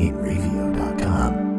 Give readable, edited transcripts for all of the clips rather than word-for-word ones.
inreview.com.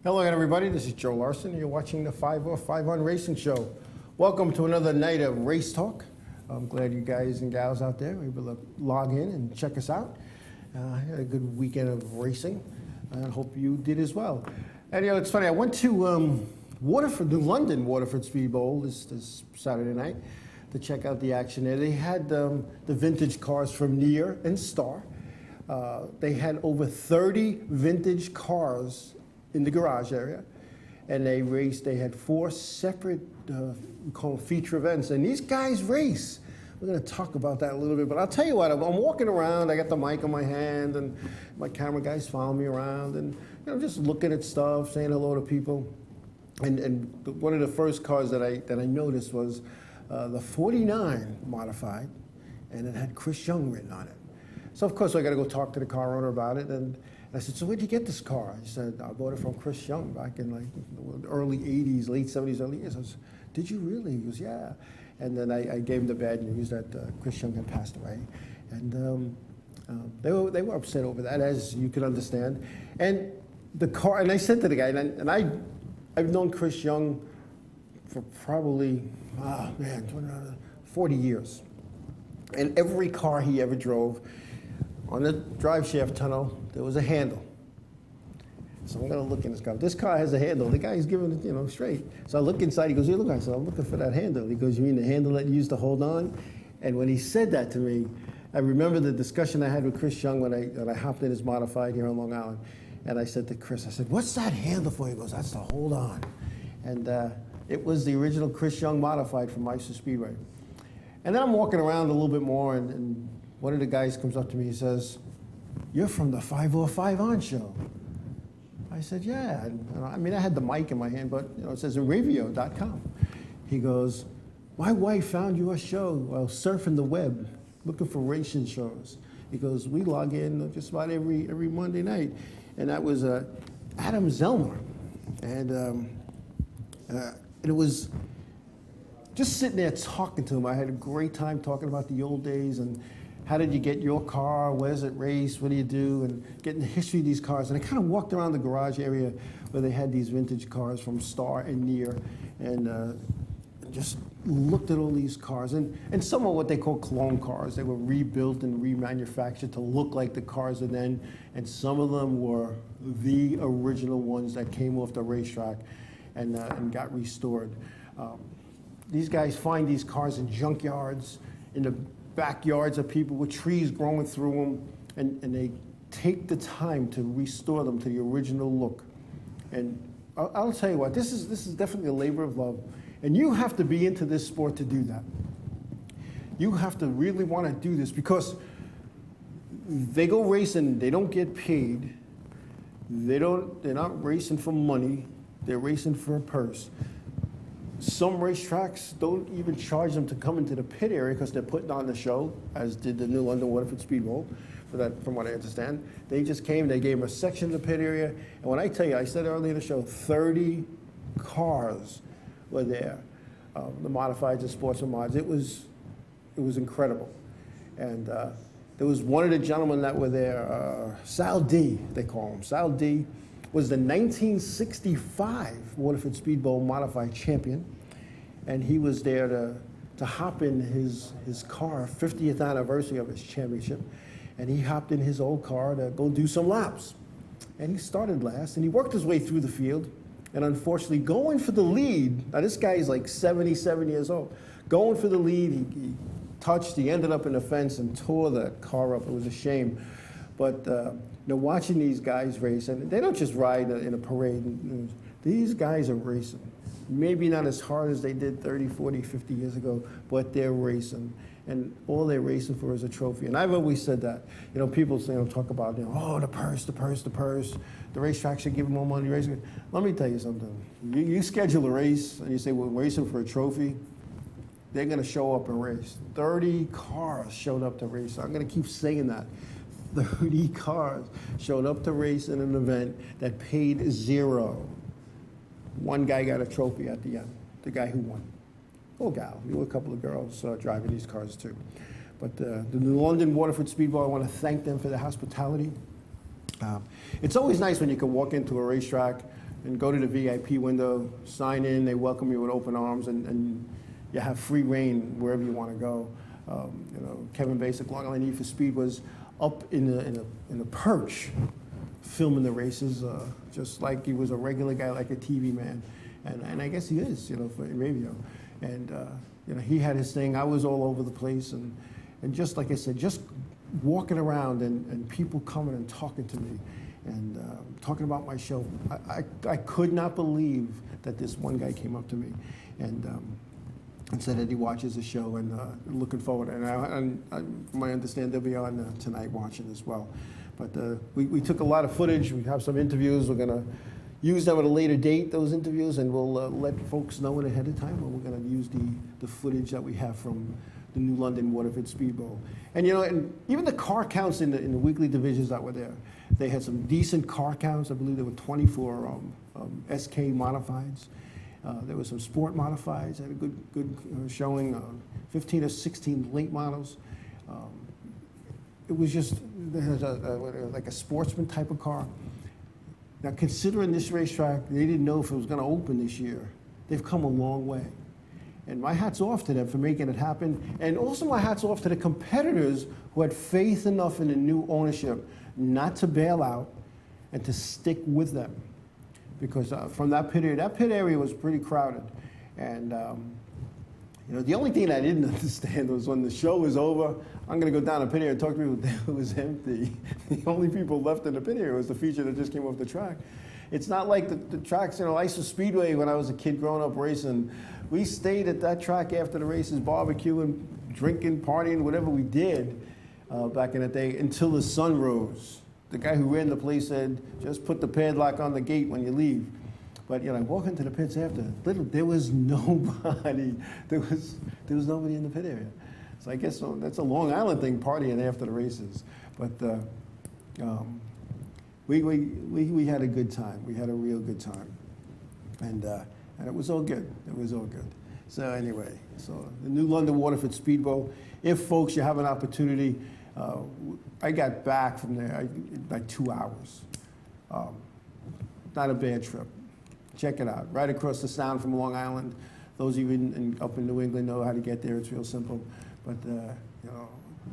Hello again, everybody. This is Joe Larson. You're watching the 505 on Racing Show. Welcome to another night of race talk. I'm glad you guys and gals out there were able to log in and check us out. Had a good weekend of racing. I hope you did as well. And you know, it's funny. I went to Waterford, the London Waterford Speed Bowl this Saturday night to check out the action there. They had the vintage cars from Near and Star. They had over 30 vintage cars in the garage area, and they raced. They had 4 separate we call them feature events, and these guys race. We're going to talk about that a little bit, but I'll tell you what, I'm walking around, I got the mic in my hand, and my camera guys follow me around, and you know, just looking at stuff, saying hello to people. And one of the first cars that I noticed was the 49 modified, and it had Chris Young written on it. So of course I got to go talk to the car owner about it, and I said, so where'd you get this car? He said, I bought it from Chris Young back in like the early 80s, late 70s, early 80s. I said, did you really? He goes, yeah. And then I gave him the bad news that Chris Young had passed away. And they were upset over that, as you can understand. And the car, and I said to the guy, and I've known Chris Young for probably, 40 years. And every car he ever drove, on the drive shaft tunnel, there was a handle. So I'm going to look in this car. This car has a handle. The guy's giving it, you know, straight. So I look inside. He goes, "Here, look." I said, "I'm looking for that handle." He goes, "You mean the handle that you used to hold on?" And when he said that to me, I remember the discussion I had with Chris Young when I hopped in his modified here on Long Island. And I said to Chris, I said, "What's that handle for?" He goes, "That's to hold on." And it was the original Chris Young modified from Meister Speedway. And then I'm walking around a little bit more, and one of the guys comes up to me. He says, "You're from the 505 On Show." I said, "Yeah." And, I mean, I had the mic in my hand, but you know, it says inreview.com. He goes, "My wife found your show while surfing the web, looking for racing shows." He goes, "We log in just about every Monday night." And that was Adam Zellmer. And it was just sitting there talking to him. I had a great time talking about the old days and how did you get your car, where's it raced, what do you do, and getting the history of these cars. And I kind of walked around the garage area where they had these vintage cars from Star and Near, and just looked at all these cars. And some are what they call clone cars. They were rebuilt and remanufactured to look like the cars of then, and some of them were the original ones that came off the racetrack and got restored. These guys find these cars in junkyards, in the backyards of people with trees growing through them, and they take the time to restore them to the original look. And I'll tell you what, this is definitely a labor of love, and you have to be into this sport to do that. You have to really want to do this, because they go racing, they don't get paid, they're not racing for money, they're racing for a purse. Some racetracks don't even charge them to come into the pit area because they're putting on the show, as did the new London Waterford Speed Bowl, from what I understand. They just came, they gave them a section of the pit area, and when I tell you, I said earlier in the show, 30 cars were there, the modifieds and sportsman mods. It was incredible. And there was one of the gentlemen that were there, Sal D, they call him. Sal D was the 1965 Waterford Speed Bowl modified champion, and he was there to hop in his car, 50th anniversary of his championship, and he hopped in his old car to go do some laps. And he started last, and he worked his way through the field, And unfortunately, going for the lead, now this guy is like 77 years old, going for the lead, he touched, he ended up in the fence and tore the car up. It was a shame. But watching these guys race, and they don't just ride in a parade. These guys are racing. Maybe not as hard as they did 30, 40, 50 years ago, but they're racing. And all they're racing for is a trophy. And I've always said that. People talk about, oh, the purse. The racetrack should give them more money. Racing. Let me tell you something. You schedule a race, and you say, we're racing for a trophy. They're going to show up and race. 30 cars showed up to race. I'm going to keep saying that. 30 cars showed up to race in an event that paid zero. One guy got a trophy at the end, the guy who won. Oh, gal. There were a couple of girls driving these cars too. But the New London Waterford Speedway, I want to thank them for their hospitality. It's always nice when you can walk into a racetrack and go to the VIP window, sign in, they welcome you with open arms, and you have free reign wherever you want to go. Kevin Basic, Long Island Need for Speed, was up in a perch filming the races, just like he was a regular guy, like a TV man. And I guess he is, for radio. And, he had his thing. I was all over the place. And just like I said, just walking around and people coming and talking to me and talking about my show. I could not believe that this one guy came up to me and said that he watches the show and looking forward. And from my understanding, they'll be on tonight watching as well. But we took a lot of footage. We have some interviews. We're going to use them at a later date, those interviews, and we'll let folks know it ahead of time. And we're going to use the footage that we have from the New London Waterford Speedbowl. And and even the car counts in the weekly divisions that were there, they had some decent car counts. I believe there were 24 SK modifieds. There was some sport modifieds. Had a good showing. 15 or 16 late models. It was just like a sportsman type of car. Now, considering this racetrack, they didn't know if it was going to open this year. They've come a long way. And my hat's off to them for making it happen. And also my hat's off to the competitors who had faith enough in the new ownership not to bail out and to stick with them. Because from that pit area was pretty crowded. And the only thing I didn't understand was when the show was over, I'm going to go down the pit area and talk to people. It was empty. The only people left in the pit area was the feature that just came off the track. It's not like the tracks, ISO Speedway, when I was a kid growing up racing, we stayed at that track after the races, barbecuing, drinking, partying, whatever we did back in the day until the sun rose. The guy who ran the place said, just put the padlock on the gate when you leave. But I walk into the pits after, there was nobody. There was nobody in the pit area. So I guess that's a Long Island thing, partying after the races. But we had a good time. We had a real good time, and it was all good. It was all good. So anyway, the New London Waterford Speedbowl. If folks, you have an opportunity, I got back from there like 2 hours. Not a bad trip. Check it out. Right across the Sound from Long Island. Those of you up in New England know how to get there. It's real simple. But there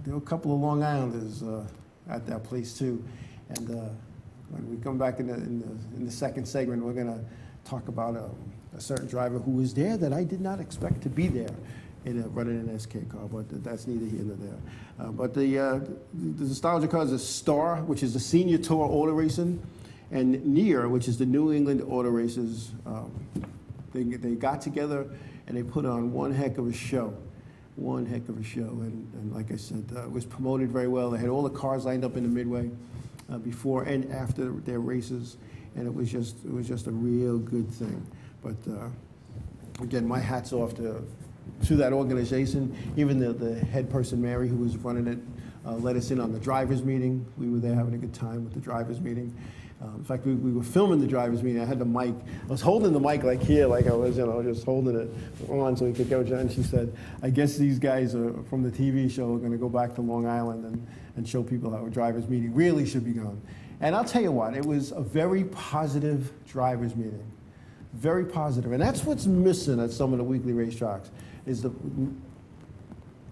were a couple of Long Islanders at that place too. And when we come back in the second segment, we're going to talk about a certain driver who was there that I did not expect to be there running an SK car. But that's neither here nor there. But the nostalgia cars is Star, which is the Senior Tour Auto Racing, and Near, which is the New England Auto Races. They got together and they put on one heck of a show. One heck of a show. And like I said, it was promoted very well. They had all the cars lined up in the midway before and after their races. And it was just a real good thing. But again, my hat's off to that organization. Even the head person, Mary, who was running it, let us in on the drivers' meeting. We were there having a good time with the drivers' meeting. In fact, we were filming the drivers' meeting. I had the mic. I was holding the mic like here, like I was, just holding it on so we could go. And she said, I guess these guys from the TV show are going to go back to Long Island and show people how a drivers' meeting really should be done. And I'll tell you what, it was a very positive drivers' meeting. Very positive. And that's what's missing at some of the weekly racetracks, is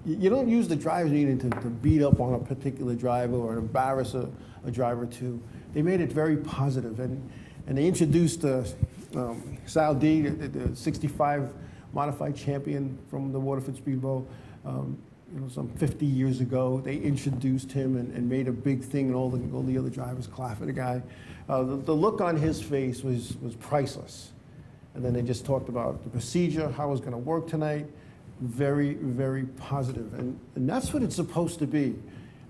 you don't use the drivers' meeting to beat up on a particular driver or embarrass a driver or two. They made it very positive, and they introduced Sal D, the 65 modified champion from the Waterford Speedboat, some 50 years ago, they introduced him and made a big thing, and all the other drivers clapped for the guy. The look on his face was priceless. And then they just talked about the procedure, how it was going to work tonight. Very, very positive. And that's what it's supposed to be.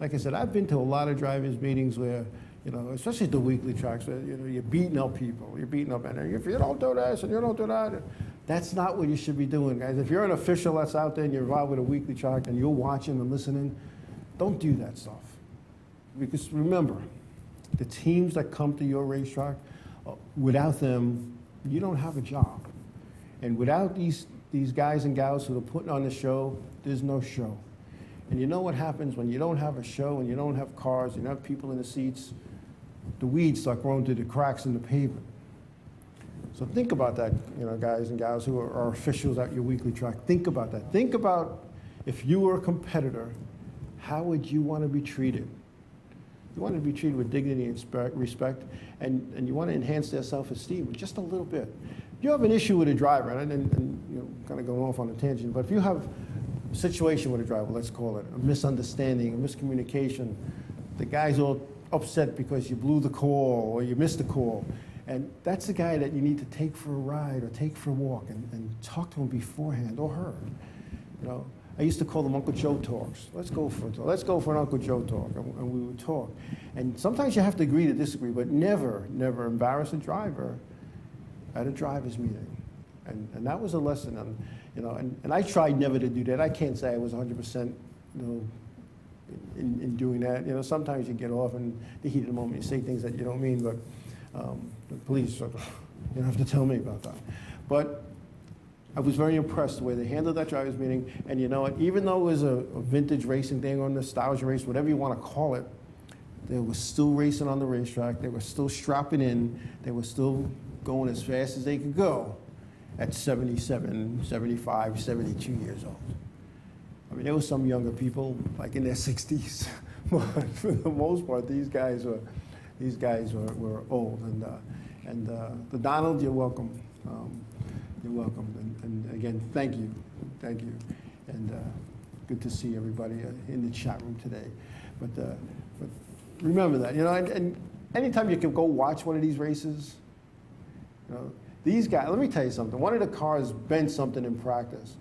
Like I said, I've been to a lot of drivers' meetings where, especially at the weekly tracks, where, you're beating up people. You're beating up, and if you don't do this and you don't do that, that's not what you should be doing, guys. If you're an official that's out there and you're involved with a weekly track and you're watching and listening, don't do that stuff. Because remember, the teams that come to your racetrack, without them, you don't have a job. And without these guys and gals who are putting on the show, there's no show. And you know what happens when you don't have a show and you don't have cars, you don't have people in the seats, the weeds start growing through the cracks in the pavement. So think about that, guys and gals who are officials at your weekly track. Think about that. Think about if you were a competitor, how would you want to be treated? You want to be treated with dignity and respect, and you want to enhance their self-esteem just a little bit. If you have an issue with a driver, and kind of going off on a tangent, but if you have a situation with a driver, let's call it a misunderstanding, a miscommunication, the guy's all upset because you blew the call or you missed the call, and that's the guy that you need to take for a ride or take for a walk and talk to him beforehand, or her. I used to call them Uncle Joe talks. Let's go for an Uncle Joe talk, and we would talk. And sometimes you have to agree to disagree, but never embarrass a driver at a driver's meeting. And that was a lesson. And I tried never to do that. I can't say I was 100%, in doing that. Sometimes you get off in the heat of the moment, you say things that you don't mean, but please, you don't have to tell me about that. But I was very impressed the way they handled that drivers' meeting. And you know what? Even though it was a vintage racing thing or nostalgia race, whatever you want to call it, they were still racing on the racetrack. They were still strapping in. They were still going as fast as they could go at 77, 75, 72 years old. I mean, there were some younger people, like in their 60s, but for the most part, these guys were old. And the Donald, you're welcome. You're welcome. And again, thank you. And good to see everybody in the chat room today. But remember that, and anytime you can go watch one of these races, these guys, let me tell you something. One of the cars bent something in practice.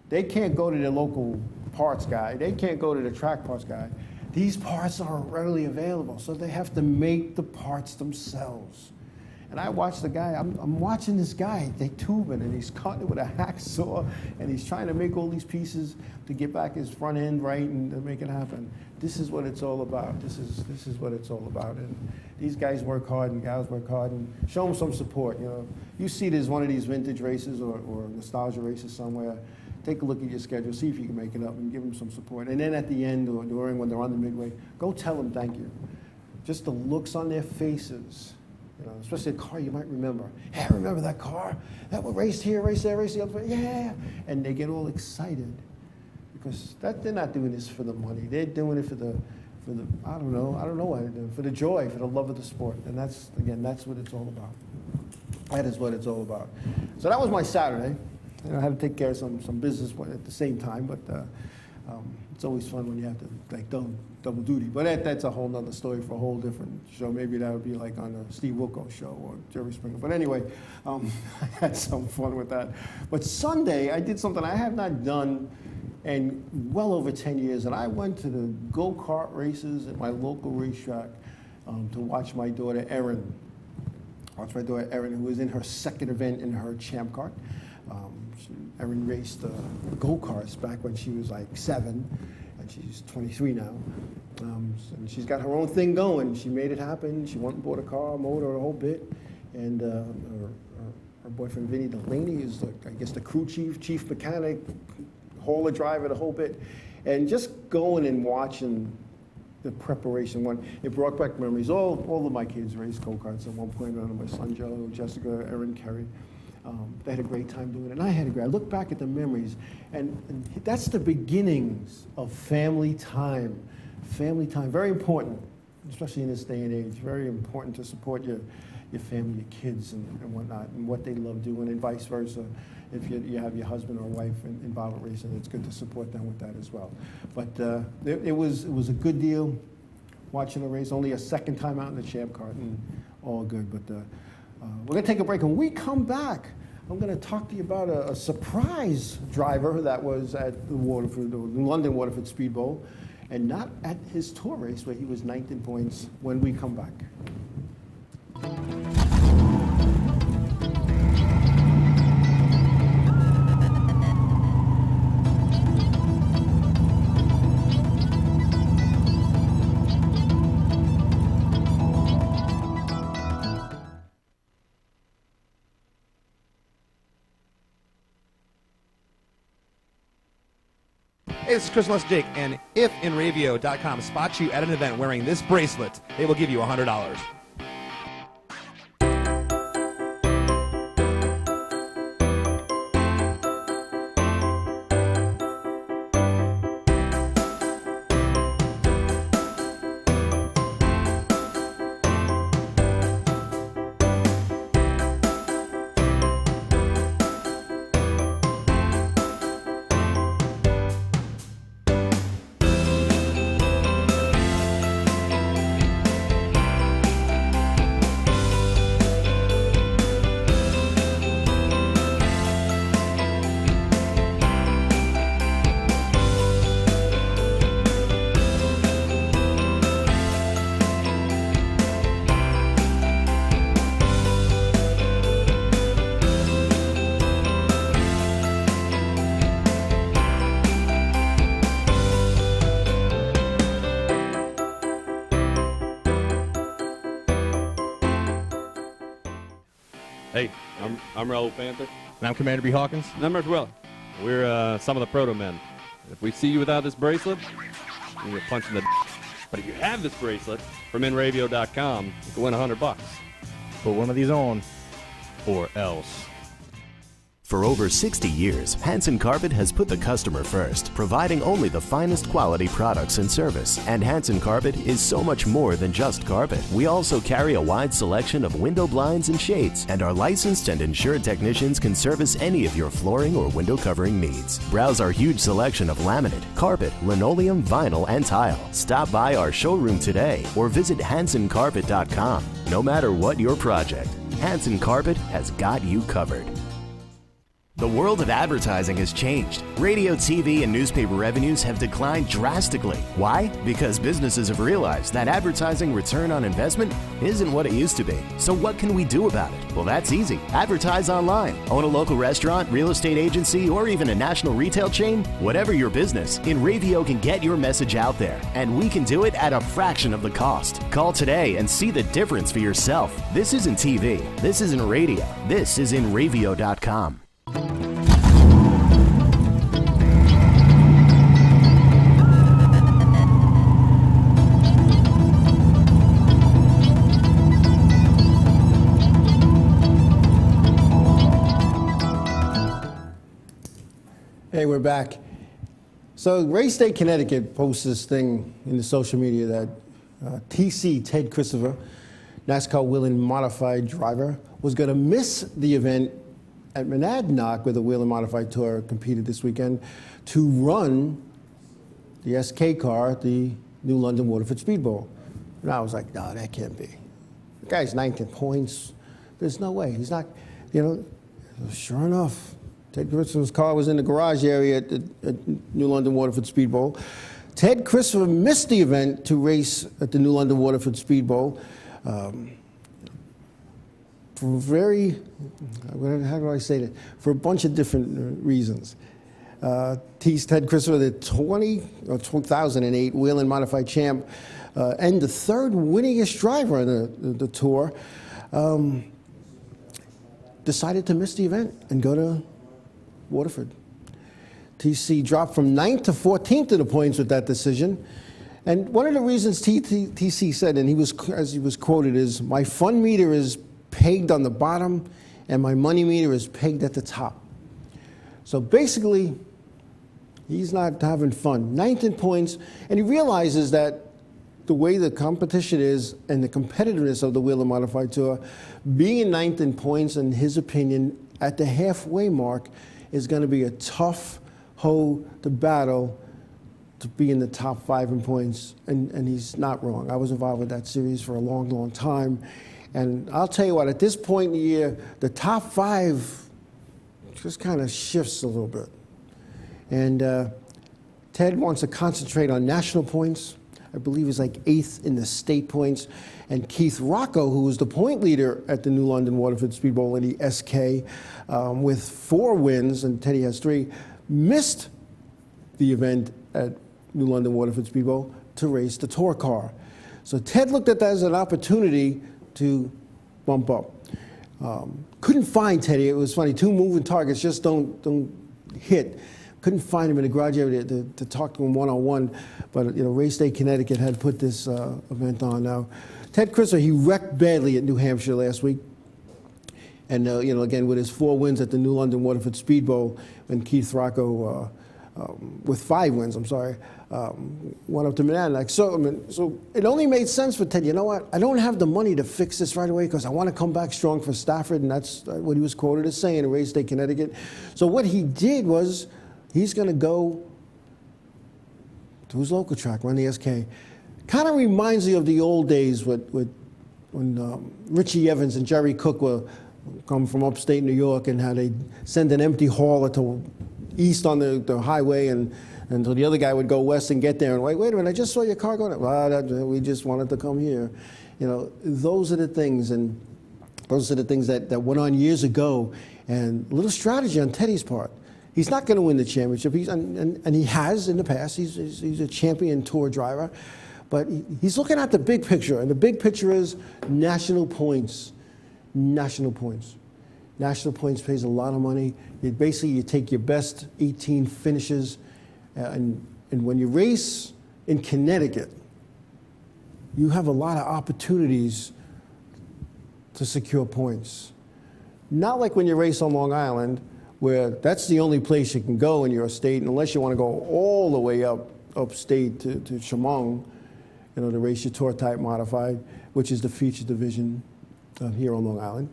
They can't go to their local parts guy. They can't go to the track parts guy. These parts aren't readily available, so they have to make the parts themselves. And I watched the guy, I'm watching this guy, they tubing, and he's cutting it with a hacksaw, and he's trying to make all these pieces to get back his front end right and to make it happen. This is what it's all about. This is what it's all about. And these guys work hard and gals work hard, and show them some support. You see there's one of these vintage races or nostalgia races somewhere, take a look at your schedule, see if you can make it up, and give them some support. And then at the end or during when they're on the midway, go tell them thank you. Just the looks on their faces. Especially a car you might remember. Hey, I remember that car. That one raced here, raced there, raced the other way. Yeah. And they get all excited because they're not doing this for the money. They're doing it for the I don't know why they're doing it, for the joy, for the love of the sport. And that's what it's all about. That is what it's all about. So that was my Saturday. I had to take care of some business at the same time, but it's always fun when you have to double duty. But that's a whole nother story for a whole different show. Maybe that would be like on a Steve Wilkos show or Jerry Springer. But anyway, I had some fun with that. But Sunday, I did something I have not done in well over 10 years, and I went to the go-kart races at my local racetrack to watch my daughter Erin. Who was in her second event in her champ kart. Erin raced go-karts back when she was like 7, and she's 23 now. And she's got her own thing going. She made it happen. She went and bought a car, motor, a whole bit. And her boyfriend, Vinny Delaney, is, the crew chief mechanic, hauler driver, the whole bit. And just going and watching the preparation, it brought back memories. All of my kids raced go-karts at one point. My son Joe, Jessica, Erin, Kerry. They had a great time doing it, and I look back at the memories, and that's the beginnings of family time. Family time, very important, especially in this day and age. Very important to support your your family, your kids, and whatnot, and what they love doing, and vice versa. If you have your husband or wife involved with racing, it's good to support them with that as well. But it was a good deal watching the race. Only a second time out in the Champ Car, and all good. But we're going to take a break. When we come back, I'm going to talk to you about a surprise driver that was at the London Waterford Speed Bowl, and not at his tour race where he was 9th in points, when we come back. Hey, this is Chris Jake, and if InRavio.com spots you at an event wearing this bracelet, they will give you $100. Hey, I'm Raul Panther. And I'm Commander B. Hawkins. And I'm Merch Weller. We're some of the proto men. If we see you without this bracelet, you're punching the But if you have this bracelet from InRavio.com, you can win $100. Put one of these on, or else. For over 60 years, Hanson Carpet has put the customer first, providing only the finest quality products and service. And Hanson Carpet is so much more than just carpet. We also carry a wide selection of window blinds and shades, and our licensed and insured technicians can service any of your flooring or window covering needs. Browse our huge selection of laminate, carpet, linoleum, vinyl, and tile. Stop by our showroom today or visit HansonCarpet.com. No matter what your project, Hanson Carpet has got you covered. The world of advertising has changed. Radio, TV, and newspaper revenues have declined drastically. Why? Because businesses have realized that advertising return on investment isn't what it used to be. So what can we do about it? Well, that's easy. Advertise online. Own a local restaurant, real estate agency, or even a national retail chain? Whatever your business, InRavio can get your message out there. And we can do it at a fraction of the cost. Call today and see the difference for yourself. This isn't TV. This isn't radio. This is InRavio.com. Hey, we're back. So Race Day Connecticut posts this thing in the social media that TC, Ted Christopher, NASCAR Whelen Modified driver, was going to miss the event at Monadnock, where the Whelen Modified Tour competed this weekend, to run the SK car at the New London Waterford Speed Bowl. And I was like, no, that can't be. The guy's 9th in points. There's no way. He's not, you know. Sure enough, Ted Christopher's car was in the garage area at New London Waterford Speed Bowl. Ted Christopher missed the event to race at the New London Waterford Speed Bowl for very, how do I say that? For a bunch of different reasons. Ted Christopher, the 2008 Whelen Modified champ, and the third winningest driver on the tour, decided to miss the event and go to Waterford. TC dropped from 9th to 14th in the points with that decision. And one of the reasons TC said, and as he was quoted, is, "My fun meter is pegged on the bottom and my money meter is pegged at the top." So basically, he's not having fun. 9th in points, and he realizes that the way the competition is and the competitiveness of the Wheeler Modified Tour, being ninth in points, in his opinion, at the halfway mark is going to be a tough hoe to battle to be in the top 5 in points, and he's not wrong. I was involved with that series for a long, long time, and I'll tell you what, at this point in the year, the top 5 just kind of shifts a little bit. And Ted wants to concentrate on national points. I believe he's like 8th in the state points. And Keith Rocco, who was the point leader at the New London Waterford Speedbowl in the SK with 4 wins, and Teddy has 3, missed the event at New London Waterford Speedbowl to race the tour car. So Ted looked at that as an opportunity to bump up. Couldn't find Teddy. It was funny. 2 moving targets just don't hit. Couldn't find him in the garage area to talk to him one-on-one. But, you know, Race Day Connecticut had put this event on now. Ted Crisler, he wrecked badly at New Hampshire last week. And, you know, again, with his 4 wins at the New London Waterford Speedbowl, and Keith Rocco with 5 wins, went up to Monadnock. So it only made sense for Ted. You know what? I don't have the money to fix this right away because I want to come back strong for Stafford, and that's what he was quoted as saying in Race Day Connecticut. So what he did was he's going to go to his local track, run the SK. Kind of reminds me of the old days when Richie Evans and Jerry Cook were come from upstate New York and how they'd send an empty hauler to east on the highway and so the other guy would go west and get there and wait a minute, I just saw your car going. Well, we just wanted to come here. You know, those are the things, and those are the things that went on years ago. And a little strategy on Teddy's part. He's not going to win the championship, and he has in the past. He's a champion tour driver, but he's looking at the big picture, and the big picture is national points. National points. National points pays a lot of money. You take your best 18 finishes, and when you race in Connecticut, you have a lot of opportunities to secure points. Not like when you race on Long Island, where that's the only place you can go in your state, unless you want to go all the way upstate to Chemung, you know, to race your tour type modified, which is the feature division here on Long Island.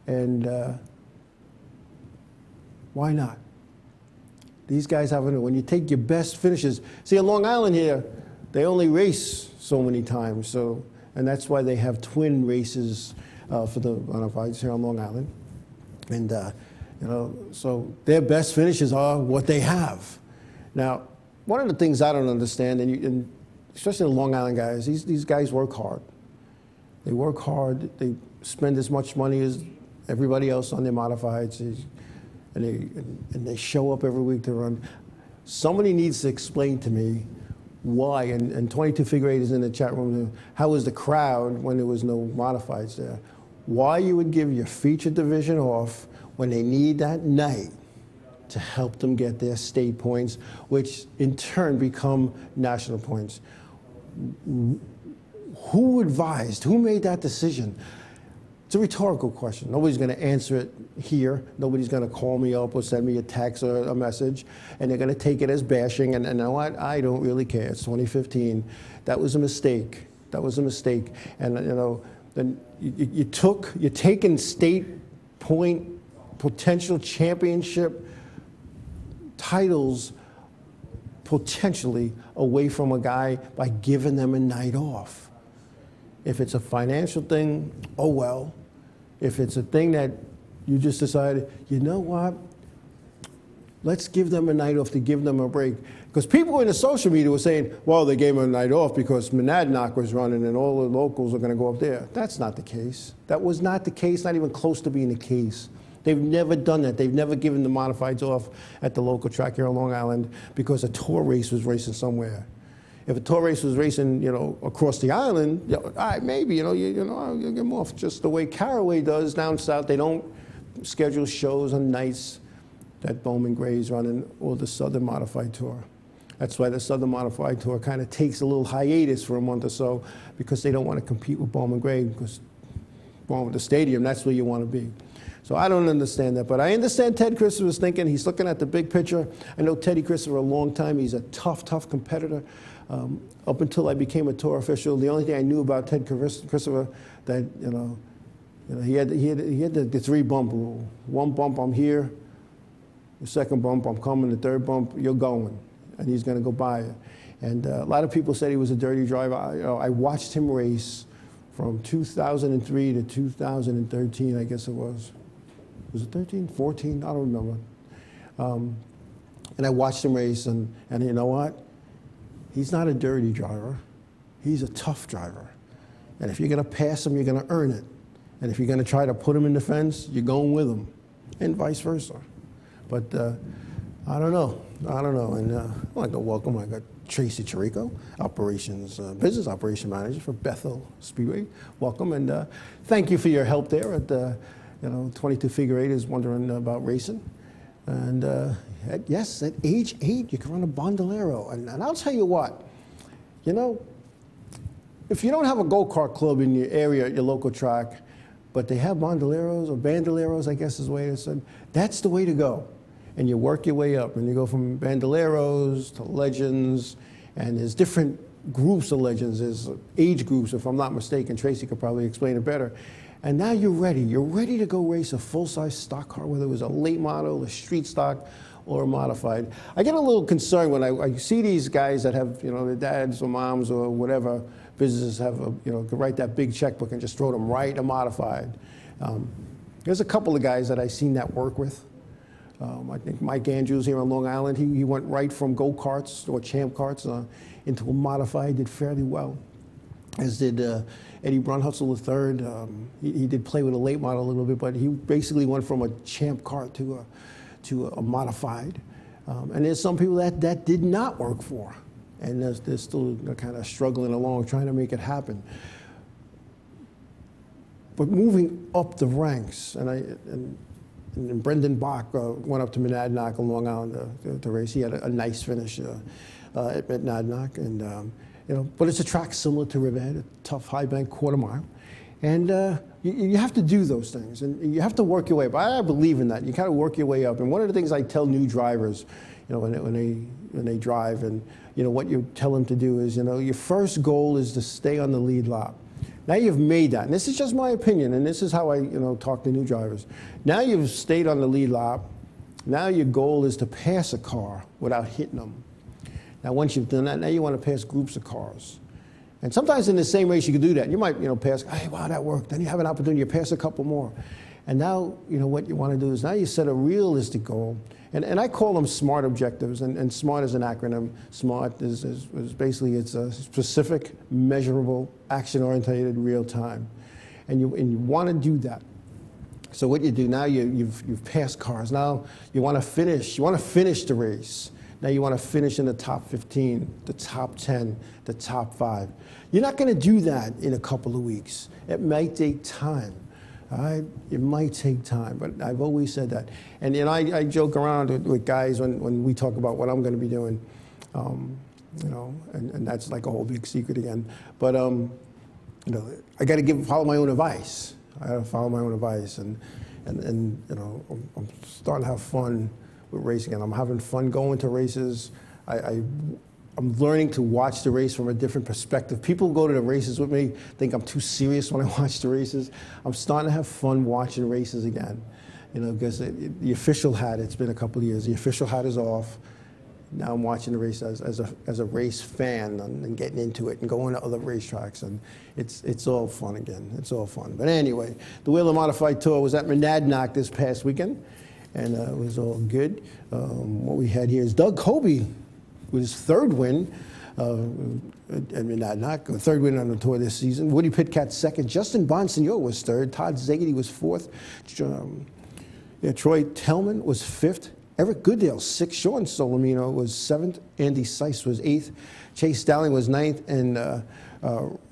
And why not? These guys haven't, when you take your best finishes, see on Long Island here, they only race so many times, and that's why they have twin races for the modifieds here on Long Island. And you know, so their best finishes are what they have. Now, one of the things I don't understand, and especially the Long Island guys, these guys work hard. They work hard. They spend as much money as everybody else on their modifieds, and they show up every week to run. Somebody needs to explain to me why, and 22 Figure 8 is in the chat room, how was the crowd when there was no modifieds there? Why you would give your feature division off when they need that night to help them get their state points, which in turn become national points. Who advised? Who made that decision? It's a rhetorical question. Nobody's going to answer it here. Nobody's going to call me up or send me a text or a message, and they're going to take it as bashing. And you know what? I don't really care. It's 2015. That was a mistake. That was a mistake. And you know, then you're taking state point potential championship titles potentially away from a guy by giving them a night off. If it's a financial thing, oh well. If it's a thing that you just decided, you know what, let's give them a night off to give them a break. Because people in the social media were saying, well, they gave them a night off because Monadnock was running and all the locals are going to go up there. That's not the case. That was not the case, not even close to being the case. They've never done that. They've never given the modifieds off at the local track here on Long Island because a tour race was racing somewhere. If a tour race was racing, you know, across the island, you know, all right, maybe, you know, you'll get them off. Just the way Caraway does down south, they don't schedule shows on nights that Bowman Gray's running or the Southern Modified Tour. That's why the Southern Modified Tour kind of takes a little hiatus for a month or so because they don't want to compete with Bowman Gray because Bowman, the stadium, that's where you want to be. So I don't understand that, but I understand Ted Christopher's thinking. He's looking at the big picture. I know Teddy Christopher a long time. He's a tough competitor. Up until I became a tour official, the only thing I knew about Ted Christopher that he had the 3 bump rule. 1 bump, I'm here. The 2nd bump, I'm coming. The 3rd bump, you're going, and he's going to go by you. And a lot of people said he was a dirty driver. I watched him race from 2003 to 2013, I guess it was. Was it 13, 14? I don't remember. And I watched him race, and you know what? He's not a dirty driver. He's a tough driver. And if you're going to pass him, you're going to earn it. And if you're going to try to put him in the fence, you're going with him, and vice versa. But I don't know. And I'd like to welcome, I got Tracy Chirico, business operation manager for Bethel Speedway. Welcome, and thank you for your help there at 22 Figure 8 is wondering about racing. And yes, at age 8, you can run a Bandolero. And I'll tell you what, if you don't have a go-kart club in your area at your local track, but they have bandoleros, I guess is the way it's said, that's the way to go. And you work your way up, and you go from bandoleros to legends, and there's different groups of legends. There's age groups, if I'm not mistaken. Tracy could probably explain it better. And now you're ready. You're ready to go race a full-size stock car, whether it was a late model, a street stock, or a modified. I get a little concerned when I see these guys that have, their dads or moms or whatever businesses have, could write that big checkbook and just throw them right a modified. There's a couple of guys that I've seen that work with. I think Mike Andrews here on Long Island, he went right from go-karts or champ karts into a modified, did fairly well, as did Eddie Brunhutzel III. He did play with a late model a little bit, but he basically went from a champ kart to a modified. And there's some people that did not work for, and they're still kind of struggling along, trying to make it happen. But moving up the ranks, and Brendan Bach went up to Monadnock on Long Island to race. He had a nice finish at Monadnock, and but it's a track similar to Riverhead, a tough high bank quarter mile, and you have to do those things, and you have to work your way up. I believe in that. You kind of work your way up, and one of the things I tell new drivers, when they drive, and what you tell them to do is, your first goal is to stay on the lead lap. Now you've made that, and this is just my opinion, and this is how I talk to new drivers. Now you've stayed on the lead lap. Now your goal is to pass a car without hitting them. Now once you've done that, now you want to pass groups of cars. And sometimes in the same race you can do that. You might pass, hey, wow, that worked. Then you have an opportunity to pass a couple more. And now what you want to do is now you set a realistic goal. And I call them SMART objectives, and SMART is an acronym. SMART is basically, it's a specific, measurable, action-oriented, real-time. And you want to do that. So what you do now, you've passed cars. Now you want to finish the race. Now you want to finish in the top 15, the top 10, the top 5. You're not going to do that in a couple of weeks. It might take time. All right? It might take time, but I've always said that. And I joke around with guys when we talk about what I'm going to be doing, and that's like a whole big secret again. But I got to follow my own advice. I got to follow my own advice, and I'm starting to have fun with racing, and I'm having fun going to races. I'm learning to watch the race from a different perspective. People go to the races with me, think I'm too serious when I watch the races. I'm starting to have fun watching races again, because the official hat, it's been a couple of years, the official hat is off. Now I'm watching the race as a race fan and getting into it and going to other racetracks, and it's all fun again. It's all fun. But anyway, the Wheeler Modified Tour was at Monadnock this past weekend, and it was all good. What we had here is Doug Coby with his 3rd win at Monadnock, the 3rd win on the tour this season. Woody Pitkat 2nd. Justin Bonsignor was 3rd. Todd Szegedy was 4th. Troy Tellman was 5th. Eric Goodale, 6th. Sean Solomino was 7th. Andy Seiss was 8th. Chase Dowling was 9th. And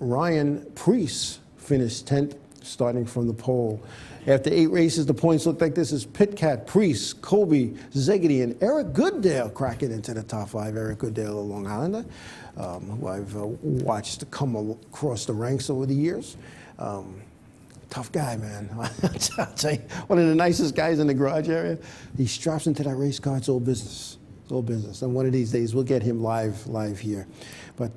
Ryan Preece finished 10th, starting from the pole. After 8 races, the points look like this: is Pitkat, Preece, Coby, Szegedy, and Eric Goodale cracking into the top 5. Eric Goodale, a Long Islander, who I've watched come across the ranks over the years. Tough guy, man. I'll tell you, one of the nicest guys in the garage area. He straps into that race car. It's all business. It's all business. And one of these days, we'll get him live here. But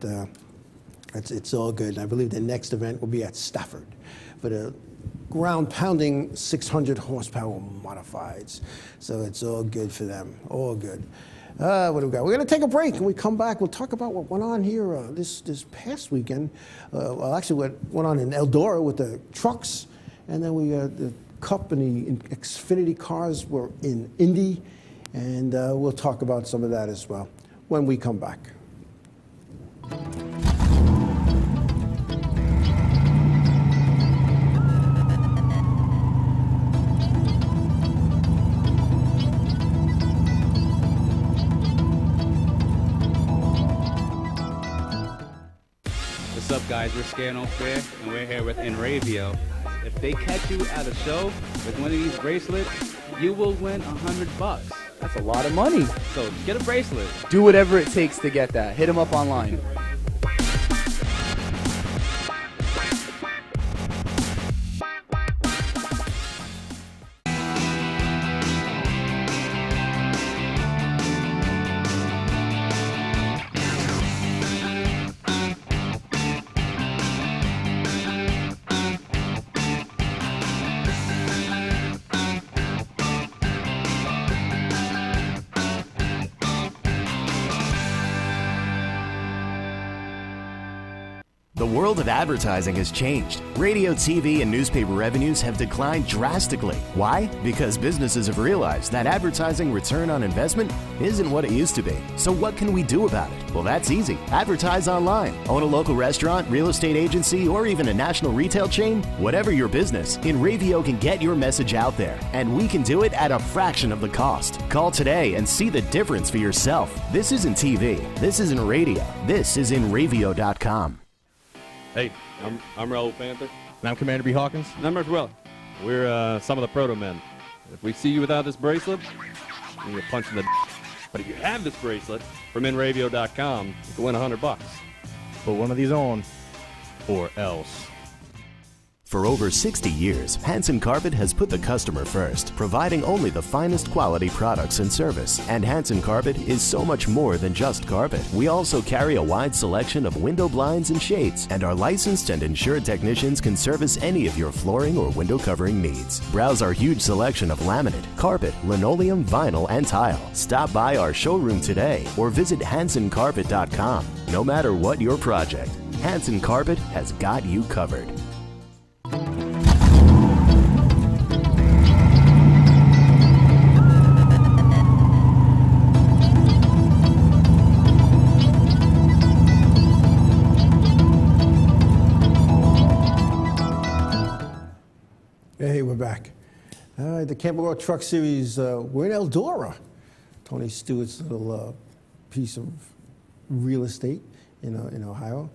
it's all good. And I believe the next event will be at Stafford for the ground-pounding 600 horsepower modifieds. So it's all good for them. All good. What do we got? We're going to take a break. When we come back, we'll talk about what went on here this past weekend. Well, actually, what went on in Eldora with the trucks. And then the Cup and the Xfinity cars were in Indy. And we'll talk about some of that as well when we come back. What's up, guys? We're Scano Fair, and we're here with Enravio. If they catch you at a show with one of these bracelets, you will win $100. That's a lot of money. So get a bracelet. Do whatever it takes to get that. Hit them up online. The world of advertising has changed. Radio, TV, and newspaper revenues have declined drastically. Why? Because businesses have realized that advertising return on investment isn't what it used to be. So what can we do about it? Well, that's easy. Advertise online. Own a local restaurant, real estate agency, or even a national retail chain? Whatever your business, Enravio can get your message out there. And we can do it at a fraction of the cost. Call today and see the difference for yourself. This isn't TV. This isn't radio. This is Enravio.com. Hey, I'm Raul Panther. And I'm Commander B. Hawkins. And I'm Rush Well. We're some of the Proto Men. If we see you without this bracelet, you get punched in the But if you have this bracelet from Enravio.com, you can win $100. Put one of these on, or else. For over 60 years, Hanson Carpet has put the customer first, providing only the finest quality products and service. And Hanson Carpet is so much more than just carpet. We also carry a wide selection of window blinds and shades, and our licensed and insured technicians can service any of your flooring or window covering needs. Browse our huge selection of laminate, carpet, linoleum, vinyl, and tile. Stop by our showroom today or visit HansonCarpet.com. No matter what your project, Hanson Carpet has got you covered. Hey, we're back. The Campbell World Truck Series, we're in Eldora. Tony Stewart's little piece of real estate in Ohio.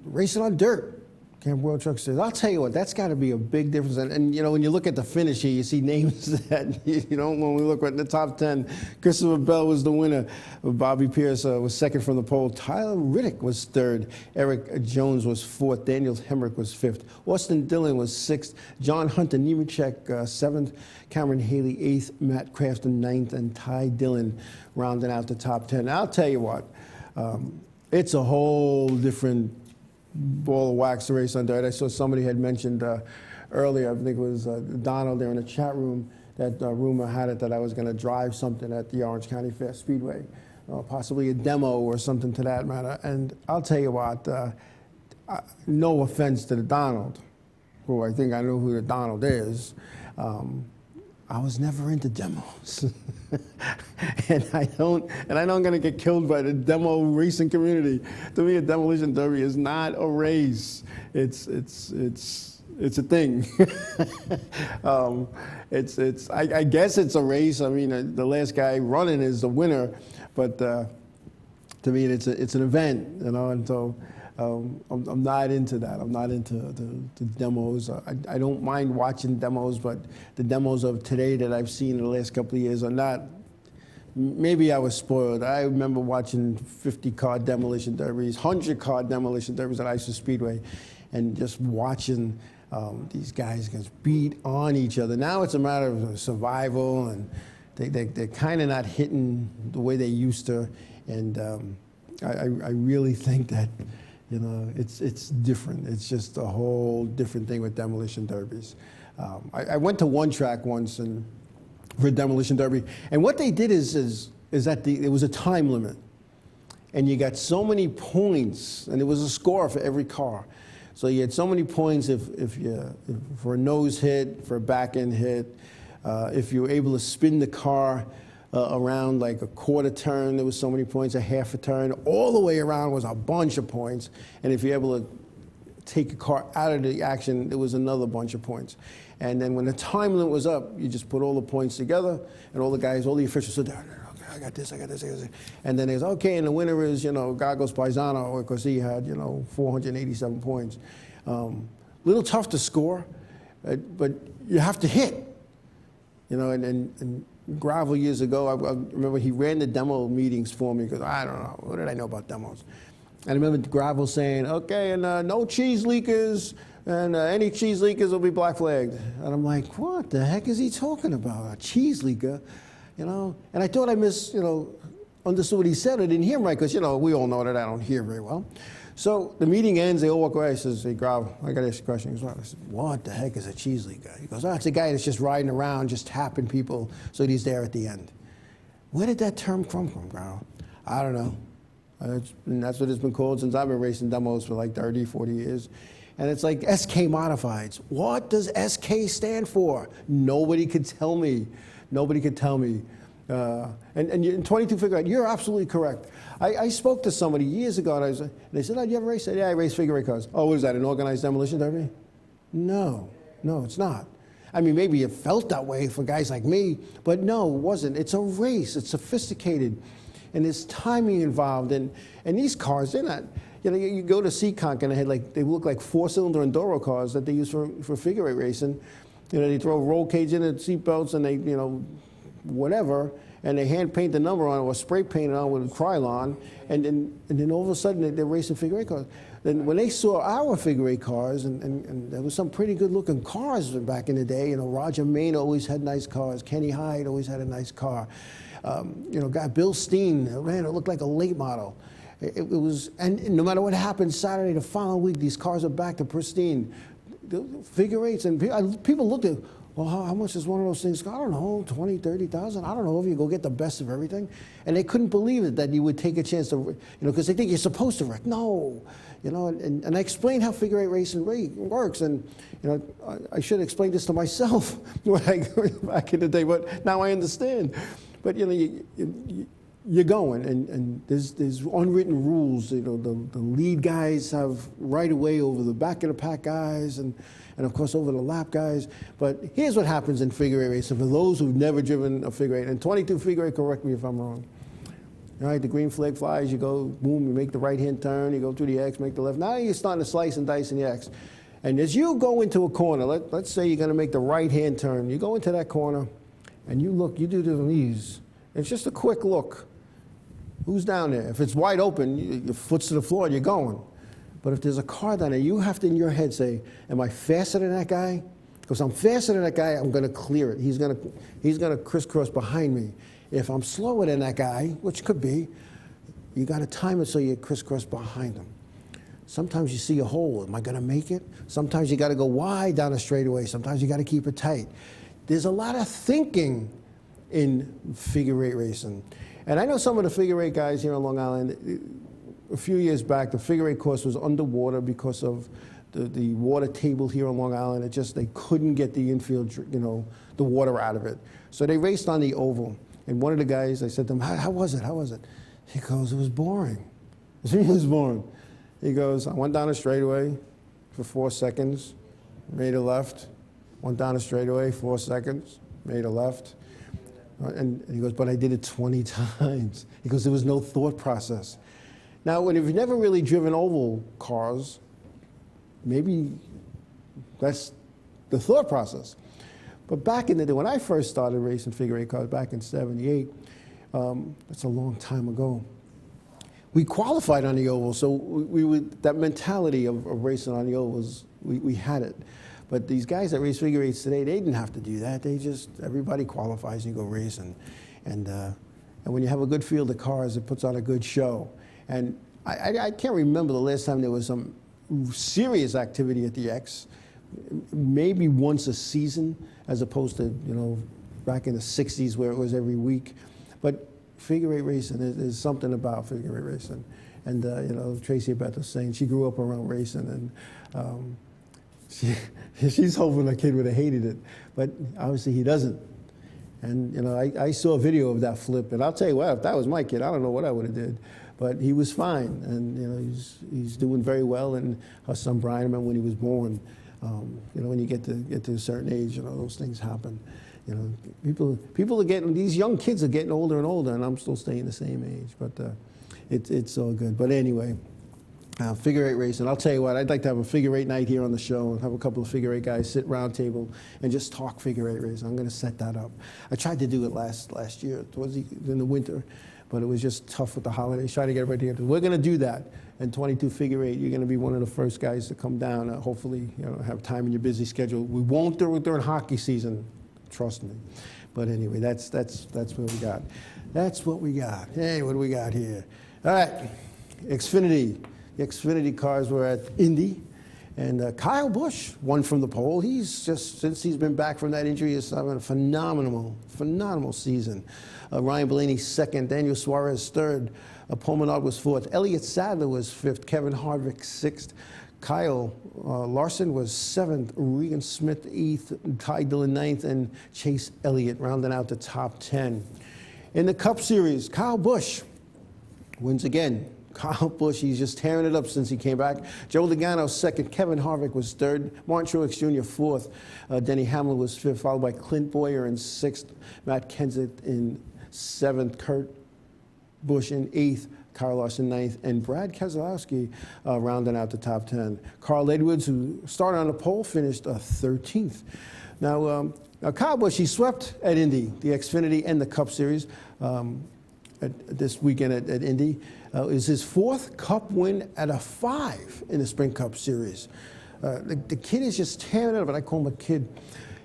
Racing on dirt. Campbell World Truck Series. I'll tell you what, that's got to be a big difference. And when you look at the finish here, you see names that, when we look at the top 10, Christopher Bell was the winner. Bobby Pierce was second from the pole. Tyler Riddick was third. Eric Jones was fourth. Daniel Hemrick was fifth. Austin Dillon was sixth. John Hunter Nemechek, seventh. Cameron Haley, eighth. Matt Crafton, ninth. And Ty Dillon rounding out the top 10. I'll tell you what, it's a whole different ball of wax to race on dirt. I saw somebody had mentioned earlier, I think it was Donald there in the chat room, that rumor had it that I was going to drive something at the Orange County Fair Speedway, possibly a demo or something to that matter. And I'll tell you what, no offense to the Donald, who I think I know who the Donald is, I was never into demos. and I know I'm gonna get killed by the demo racing community. To me, a demolition derby is not a race. It's a thing. I guess it's a race. I mean, the last guy running is the winner, but to me, it's an event, and so. I'm not into that. I'm not into the demos. I don't mind watching demos, but the demos of today that I've seen in the last couple of years are not. Maybe I was spoiled. I remember watching 50-car demolition derbies, 100-car demolition derbies at ISO Speedway, and just watching These guys get beat on each other. Now it's a matter of survival, and they're kind of not hitting the way they used to. And I really think that, you know, it's different. It's just a whole different thing with demolition derbies. I went to one track once for a demolition derby, and what they did is that there was a time limit, and you got so many points, and there was a score for every car. So you had so many points for a nose hit, for a back end hit, if you were able to spin the car around like a quarter turn, there was so many points, a half a turn, all the way around was a bunch of points. And if you're able to take a car out of the action, there was another bunch of points. And then when the time limit was up, you just put all the points together, and all the guys, all the officials said, okay, I got this, I got this, I got this. And then there's, okay, and the winner is, you know, Gagos Paisano, because he had, you know, 487 points. Little tough to score, but you have to hit. You know, and Gravel years ago, I remember he ran the demo meetings for me, because I don't know, what did I know about demos? And I remember Gravel saying, okay, and no cheese leakers, and any cheese leakers will be black flagged. And I'm like, what the heck is he talking about? A cheese leaker? You know? And I thought I understood what he said. I didn't hear him right, because, you know, we all know that I don't hear very well. So the meeting ends, they all walk away. I says, hey, Gravel, I got to ask you a question. He goes, I said, what the heck is a cheese leaker? He goes, oh, it's a guy that's just riding around, just tapping people so he's there at the end. Where did that term come from, Gravel? I don't know. And that's what it's been called since I've been racing demos for like 30, 40 years. And it's like SK modifieds. What does SK stand for? Nobody could tell me. Nobody could tell me. And in 22 figure eight, you're absolutely correct. I spoke to somebody years ago, and they said, oh, you ever race? I said, yeah, I race figure eight cars. Oh, what is that, an organized demolition derby? No, it's not. I mean, maybe it felt that way for guys like me, but no, it wasn't. It's a race. It's sophisticated, and there's timing involved. And these cars, they're not, you know, you go to Seekonk, and they look like four-cylinder Enduro cars that they use for figure eight racing. You know, they throw a roll cage in it, seat belts, and they, you know, whatever, and they hand paint the number on it or spray paint it on with Krylon, and then all of a sudden they're racing figure eight cars. Then when they saw our figure eight cars, and there was some pretty good looking cars back in the day, you know, Roger Main always had nice cars, Kenny Hyde always had a nice car. You know, guy Bill Steen, man, it looked like a late model. It was, and no matter what happened Saturday, the following week, these cars are back to pristine. The figure eights, and people looked at, well, how much is one of those things? I don't know, 20, 30,000. I don't know if you go get the best of everything. And they couldn't believe it, that you would take a chance to, you know, because they think you're supposed to wreck. No, you know, and I explained how figure eight racing works. And, you know, I should have explained this to myself back in the day, but now I understand. But, you know, you're going, and there's unwritten rules. You know, the lead guys have right away over the back of the pack guys, and of course over the lap guys. But here's what happens in figure eight racing for those who've never driven a figure eight. And 22 figure eight, correct me if I'm wrong. All right, the green flag flies, you go, boom, you make the right-hand turn, you go through the X, make the left. Now you're starting to slice and dice in the X. And as you go into a corner, let's say you're going to make the right-hand turn. You go into that corner, and you look, you do the knees. It's just a quick look. Who's down there? If it's wide open, your foot's to the floor and you're going. But if there's a car down there, you have to in your head say, am I faster than that guy? Because I'm faster than that guy, I'm going to clear it. He's going to crisscross behind me. If I'm slower than that guy, which could be, you got to time it so you crisscross behind him. Sometimes you see a hole. Am I going to make it? Sometimes you got to go wide down a straightaway. Sometimes you got to keep it tight. There's a lot of thinking in figure eight racing. And I know some of the figure eight guys here on Long Island. A few years back, the figure eight course was underwater because of the water table here on Long Island. It just, they couldn't get the infield, you know, the water out of it. So they raced on the oval. And one of the guys, I said to him, how was it? How was it? He goes, it was boring. It was boring. He goes, I went down a straightaway for 4 seconds, made a left. Went down a straightaway, 4 seconds, made a left. And he goes, but I did it 20 times. He goes, there was no thought process. Now, when you've never really driven oval cars, maybe that's the thought process. But back in the day, when I first started racing figure eight cars back in '78, that's a long time ago, we qualified on the oval. So we that mentality of racing on the oval, we had it. But these guys that race figure eights today, they didn't have to do that. They just, everybody qualifies and you go race. And when you have a good field of cars, it puts on a good show. And I can't remember the last time there was some serious activity at the X. Maybe once a season, as opposed to, you know, back in the 60s where it was every week. But figure eight racing, there's something about figure eight racing. And, you know, Tracy Beth was saying she grew up around racing, and she's hoping a kid would have hated it. But obviously he doesn't. And, you know, I saw a video of that flip, and I'll tell you what, if that was my kid, I don't know what I would have did. But he was fine, and, you know, he's doing very well. And her son Brian, I remember when he was born, you know, when you get to a certain age, you know, those things happen. You know, people are getting, these young kids are getting older and older, and I'm still staying the same age. But it's all good. But anyway, figure eight racing. I'll tell you what, I'd like to have a figure eight night here on the show and have a couple of figure eight guys sit round table and just talk figure eight racing. I'm going to set that up. I tried to do it last year, in the winter, but it was just tough with the holidays. Try to get everybody together. We're going to do that. And 22 figure eight, you're going to be one of the first guys to come down. Hopefully, you know, have time in your busy schedule. We won't do it during hockey season, trust me. But anyway, that's what we got. That's what we got. Hey, what do we got here? All right, Xfinity. The Xfinity cars were at Indy, and Kyle Busch won from the pole. He's just, since he's been back from that injury, he's having a phenomenal season. Ryan Blaney second, Daniel Suarez third, Paul Menard was fourth, Elliott Sadler was fifth, Kevin Harvick sixth, Kyle Larson was seventh, Regan Smith eighth, Ty Dillon ninth, and Chase Elliott rounding out the top 10. In the Cup Series, Kyle Busch wins again. Kyle Busch, he's just tearing it up since he came back. Joe Logano second, Kevin Harvick was third, Martin Truex Jr. fourth, Denny Hamlin was fifth, followed by Clint Bowyer in sixth, Matt Kenseth in seventh, Kurt Busch in eighth, Kyle Larson ninth, and Brad Keselowski rounding out the top 10. Carl Edwards, who started on the pole, finished 13th. Now Kyle Busch, he swept at Indy, the Xfinity and the Cup Series this weekend at Indy. Is his fourth Cup win at a 5 in the Sprint Cup Series. The kid is just tearing it up, and I call him a kid.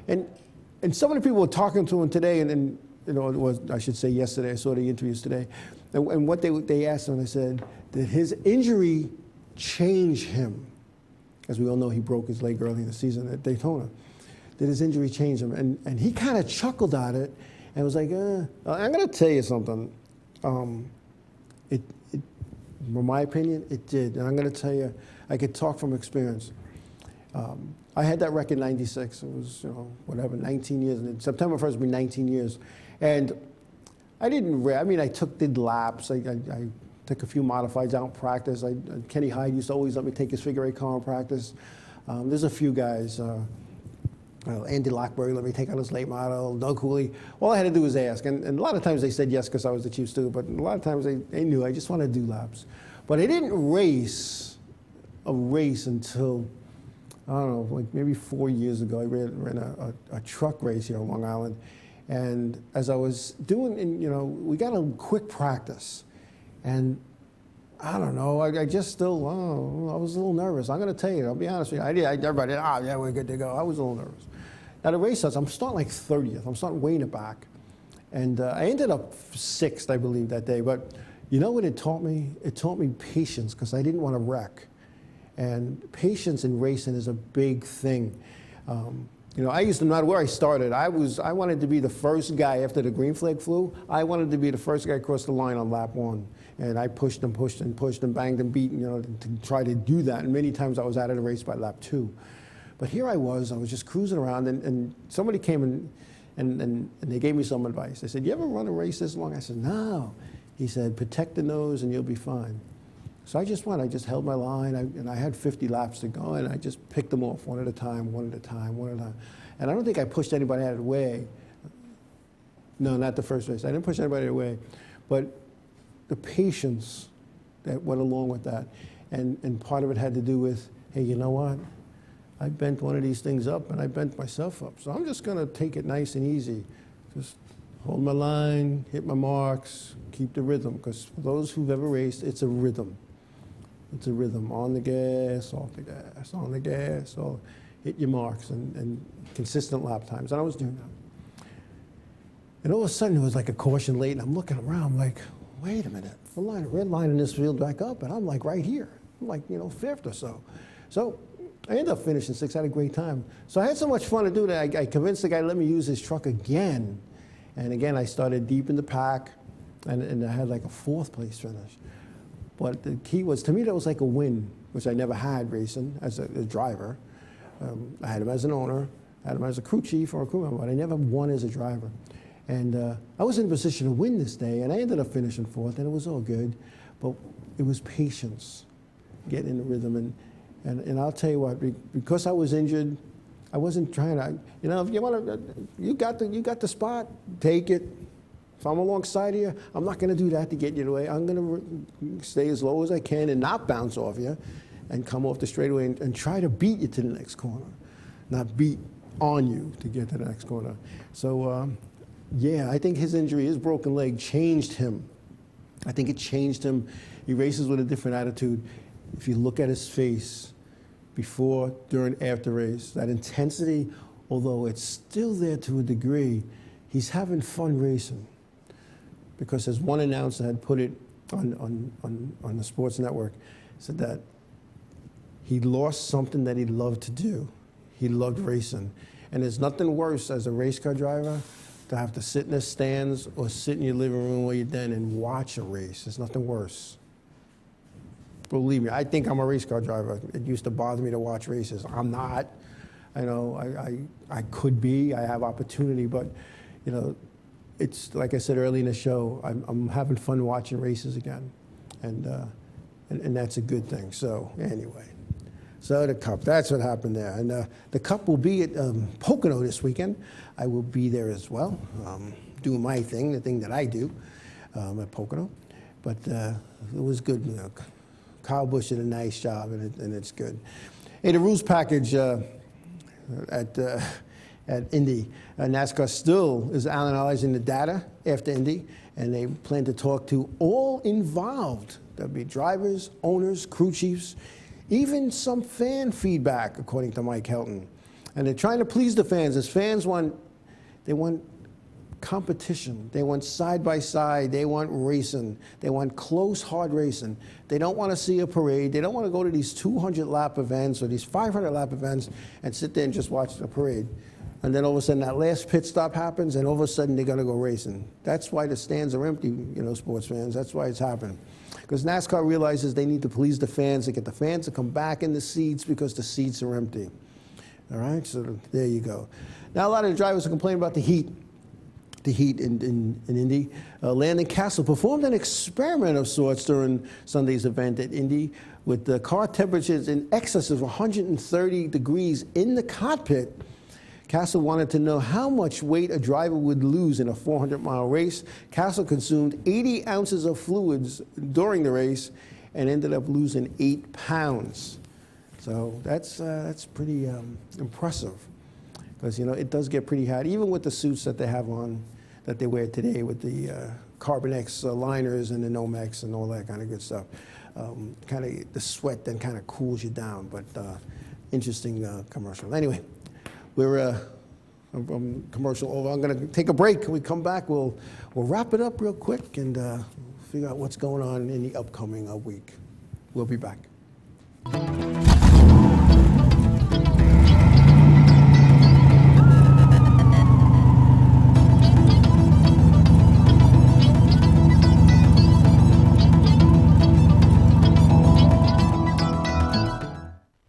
And so many people were talking to him today, and you know, it was, I should say yesterday, I saw the interviews today, and what they asked him, they said, did his injury change him? As we all know, he broke his leg early in the season at Daytona. Did his injury change him? And he kind of chuckled at it and was like, I'm going to tell you something. In my opinion, it did. And I'm going to tell you, I could talk from experience. I had that record in '96. It was, you know, whatever, 19 years. And September 1st will be 19 years. And I didn't, I did laps. I took a few modifieds out in practice. Kenny Hyde used to always let me take his figure eight car in practice. There's a few guys. Andy Lockberry let me take out his late model, Doug Cooley. All I had to do was ask. And a lot of times they said yes because I was the chief steward, but a lot of times they knew I just wanted to do laps. But I didn't race a race until, I don't know, like maybe 4 years ago. I ran a truck race here on Long Island. And as I was doing, you know, we got a quick practice. And I don't know, I just still, I was a little nervous. I'm going to tell you, I'll be honest with you. Everybody, yeah, we're good to go. I was a little nervous. Now the race starts, I'm starting like 30th. I'm starting weighing it back. And I ended up 6th, I believe, that day. But you know what it taught me? It taught me patience, because I didn't want to wreck. And patience in racing is a big thing. You know, I used to, no matter where I started, I wanted to be the first guy after the green flag flew. I wanted to be the first guy across the line on lap 1. And I pushed and banged and beat, you know, to try to do that. And many times I was out of the race by lap 2. But here I was just cruising around, and somebody came and they gave me some advice. They said, you ever run a race this long? I said, no. He said, protect the nose and you'll be fine. So I just went, I just held my line, and I had 50 laps to go, and I just picked them off one at a time, one at a time, one at a time. And I don't think I pushed anybody out of the way. No, not the first race. I didn't push anybody away. But the patience that went along with that, and part of it had to do with, hey, you know what? I bent one of these things up, and I bent myself up. So I'm just going to take it nice and easy. Just hold my line, hit my marks, keep the rhythm. Because for those who've ever raced, it's a rhythm. It's a rhythm. On the gas, off the gas, on the gas. hit your marks and consistent lap times. And I was doing that. And all of a sudden, it was like a caution late, and I'm looking around, I'm like, wait a minute, red line in this field back up, and I'm like right here. I'm like, fifth or so. So I ended up finishing sixth, had a great time. So I had so much fun to do that, I convinced the guy to let me use his truck again. And again, I started deep in the pack, and I had like a fourth place finish. But the key was, to me, that was like a win, which I never had racing as a driver. I had him as an owner, I had him as a crew chief or a crew member, but I never won as a driver. And I was in a position to win this day, and I ended up finishing fourth, and it was all good. But it was patience, getting in the rhythm. And I'll tell you what, because I was injured, I wasn't trying to, if you got the spot, take it. If I'm alongside of you, I'm not going to do that to get you away. I'm going to stay as low as I can and not bounce off you and come off the straightaway and try to beat you to the next corner, not beat on you to get to the next corner. So, yeah, I think his injury, his broken leg, changed him. I think it changed him. He races with a different attitude. If you look at his face before, during, after race, that intensity, although it's still there to a degree, he's having fun racing. Because as one announcer had put it on the sports network, said that he lost something that he loved to do. He loved racing. And there's nothing worse as a race car driver to have to sit in the stands or sit in your living room while you're done and watch a race. There's nothing worse. Believe me, I think I'm a race car driver. It used to bother me to watch races. I'm not. I could be. I have opportunity, but it's like I said early in the show. I'm having fun watching races again, and that's a good thing. So anyway, so the Cup. That's what happened there, and the Cup will be at Pocono this weekend. I will be there as well, doing my thing, the thing that I do at Pocono. But it was good. Kyle Busch did a nice job, and it's good. Hey, the rules package at Indy. NASCAR still is analyzing the data after Indy, and they plan to talk to all involved. There'll be drivers, owners, crew chiefs, even some fan feedback, according to Mike Helton. And they're trying to please the fans. As fans want competition. They want side by side. They want racing. They want close, hard racing. They don't want to see a parade. They don't want to go to these 200-lap events or these 500-lap events and sit there and just watch the parade. And then all of a sudden that last pit stop happens, and all of a sudden they're going to go racing. That's why the stands are empty, sports fans. That's why it's happening. Because NASCAR realizes they need to please the fans, to get the fans to come back in the seats because the seats are empty. All right, so there you go. Now a lot of the drivers are complaining about the heat. The heat in Indy. Landon Castle performed an experiment of sorts during Sunday's event at Indy with the car temperatures in excess of 130 degrees in the cockpit. Castle wanted to know how much weight a driver would lose in a 400-mile race. Castle consumed 80 ounces of fluids during the race and ended up losing 8 pounds. So that's pretty impressive. Because, it does get pretty hot, even with the suits that they have on, that they wear today with the Carbon X liners and the Nomex and all that kind of good stuff. Kind of the sweat then kind of cools you down, but interesting commercial. Anyway, we're commercial over. I'm going to take a break. When we come back, we'll wrap it up real quick and figure out what's going on in the upcoming week. We'll be back.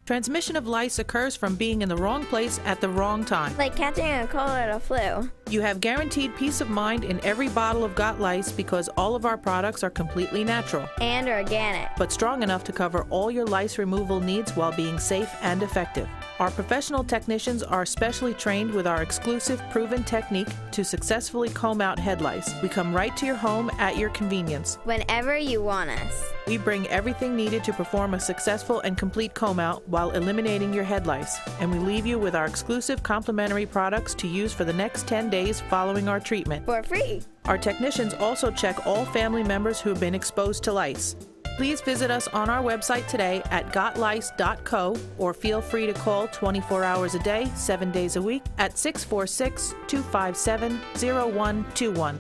Transmission of lice occurs from being in the wrong place at the wrong time. Like catching a cold or a flu. You have guaranteed peace of mind in every bottle of Got Lice because all of our products are completely natural. And organic. But strong enough to cover all your lice removal needs while being safe and effective. Our professional technicians are specially trained with our exclusive proven technique to successfully comb out head lice. We come right to your home at your convenience. Whenever you want us. We bring everything needed to perform a successful and complete comb out while eliminating your head lice. And we leave you with our exclusive complimentary products to use for the next 10 days following our treatment. For free. Our technicians also check all family members who have been exposed to lice. Please visit us on our website today at gotlice.co or feel free to call 24 hours a day, 7 days a week at 646-257-0121.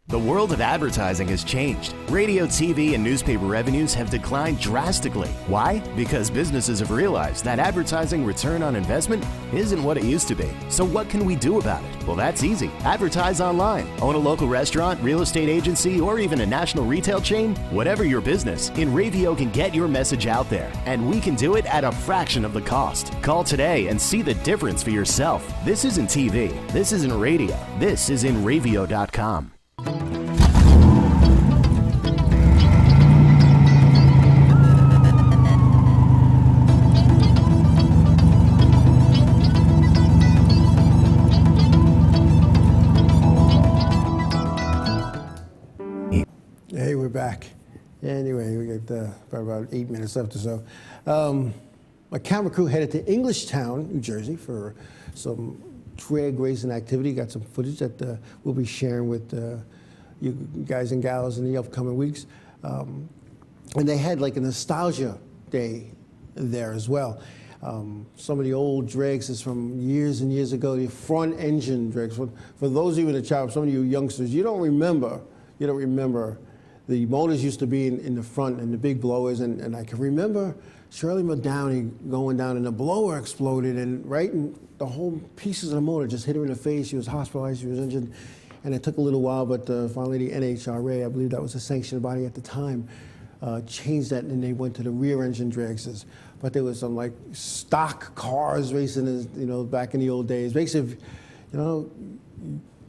The world of advertising has changed. Radio, TV, and newspaper revenues have declined drastically. Why? Because businesses have realized that advertising return on investment isn't what it used to be. So what can we do about it? Well, that's easy. Advertise online. Own a local restaurant, real estate agency, or even a national retail chain? Whatever your business, InRavio can get your message out there. And we can do it at a fraction of the cost. Call today and see the difference for yourself. This isn't TV. This isn't radio. This is InRavio.com. Hey, we're back. Anyway, we got about 8 minutes left or so. My camera crew headed to Englishtown, New Jersey for some drag racing activity. Got some footage that we'll be sharing with you guys and gals in the upcoming weeks. And they had like a nostalgia day there as well. Some of the old drags is from years and years ago, the front engine drags. For those of you in the chat, some of you youngsters, you don't remember the motors used to be in the front and the big blowers, and I can remember Shirley Muldowney going down and the blower exploded, and the whole pieces of the motor just hit her in the face. She was hospitalized, she was injured, and it took a little while, but finally the NHRA, I believe that was the sanctioned body at the time, changed that, and they went to the rear engine dragsters. But there was some like stock cars racing, back in the old days. Basically,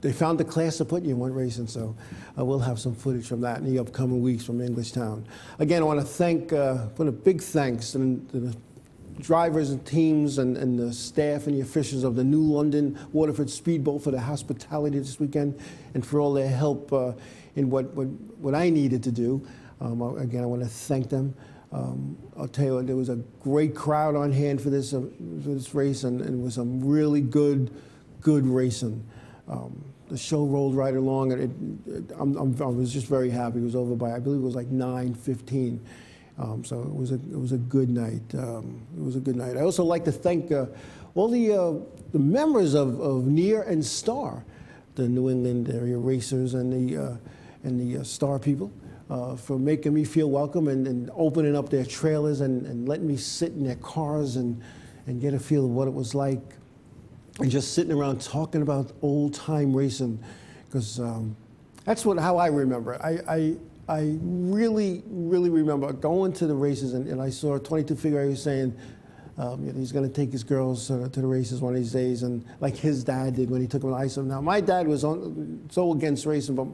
they found the class to put you in one racing, so we'll have some footage from that in the upcoming weeks from Englishtown. Again, I want to put a big thanks to the drivers and teams and the staff and the officials of the New London Waterford Speedboat for their hospitality this weekend and for all their help in what I needed to do. Again, I want to thank them. I'll tell you what, there was a great crowd on hand for this race, and it was some really good racing. The show rolled right along, and I was just very happy. It was over by, I believe it was like 9:15. So it was a good night. It was a good night. I also like to thank all the members of Near and Star, the New England area racers and the Star people, for making me feel welcome and opening up their trailers and letting me sit in their cars and get a feel of what it was like. And just sitting around talking about old-time racing, because that's how I remember it. I really, really remember going to the races, and I saw 22 Figure was saying he's going to take his girls to the races one of these days, and like his dad did when he took them to Isom. Now, my dad was so against racing, but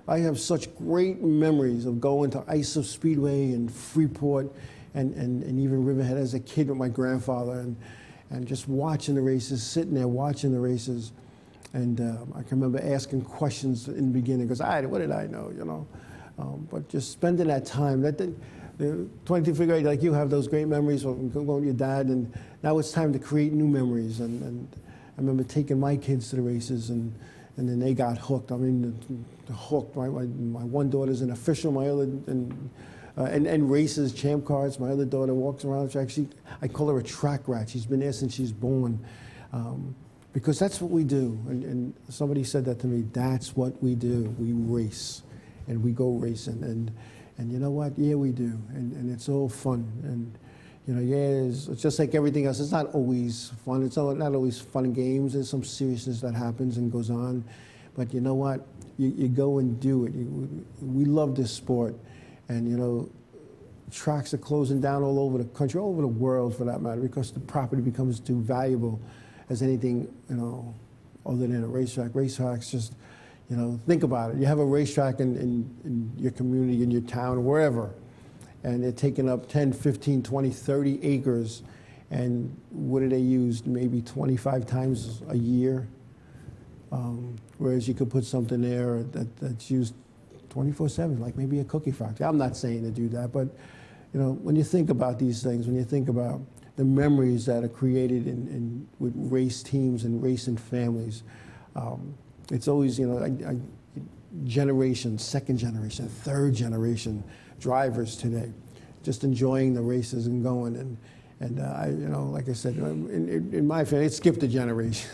I have such great memories of going to Isom Speedway and Freeport and even Riverhead as a kid with my grandfather, and just watching the races, sitting there watching the races. And I can remember asking questions in the beginning, because what did I know, but just spending that time. The 22 Figure Eight, like you have those great memories of going with your dad, and now it's time to create new memories. And I remember taking my kids to the races, and then they got hooked. I mean, hooked. My one daughter's an official, my other, and races, champ cards. My other daughter walks around the track. I call her a track rat. She's been there since she's born. because that's what we do. And somebody said that to me, that's what we do. We race, and we go racing. And you know what? Yeah, we do. And it's all fun. And, you know, yeah, it's just like everything else. It's not always fun. It's not always fun and games. There's some seriousness that happens and goes on. But you know what? You go and do it. We love this sport. And, you know, tracks are closing down all over the country, all over the world for that matter, because the property becomes too valuable as anything, you know, other than a racetrack. Racetracks just, you know, think about it. You have a racetrack in your community, in your town, wherever, and they're taking up 10, 15, 20, 30 acres. And what do they use? Maybe 25 times a year. Whereas you could put something there that's used 24/7, like maybe a cookie factory. I'm not saying to do that, but you know, when you think about these things, when you think about the memories that are created with race teams and racing families, it's always, you know, generation, second generation, third generation drivers today, just enjoying the races and going. And I, you know, like I said, in my family, it skipped a generation.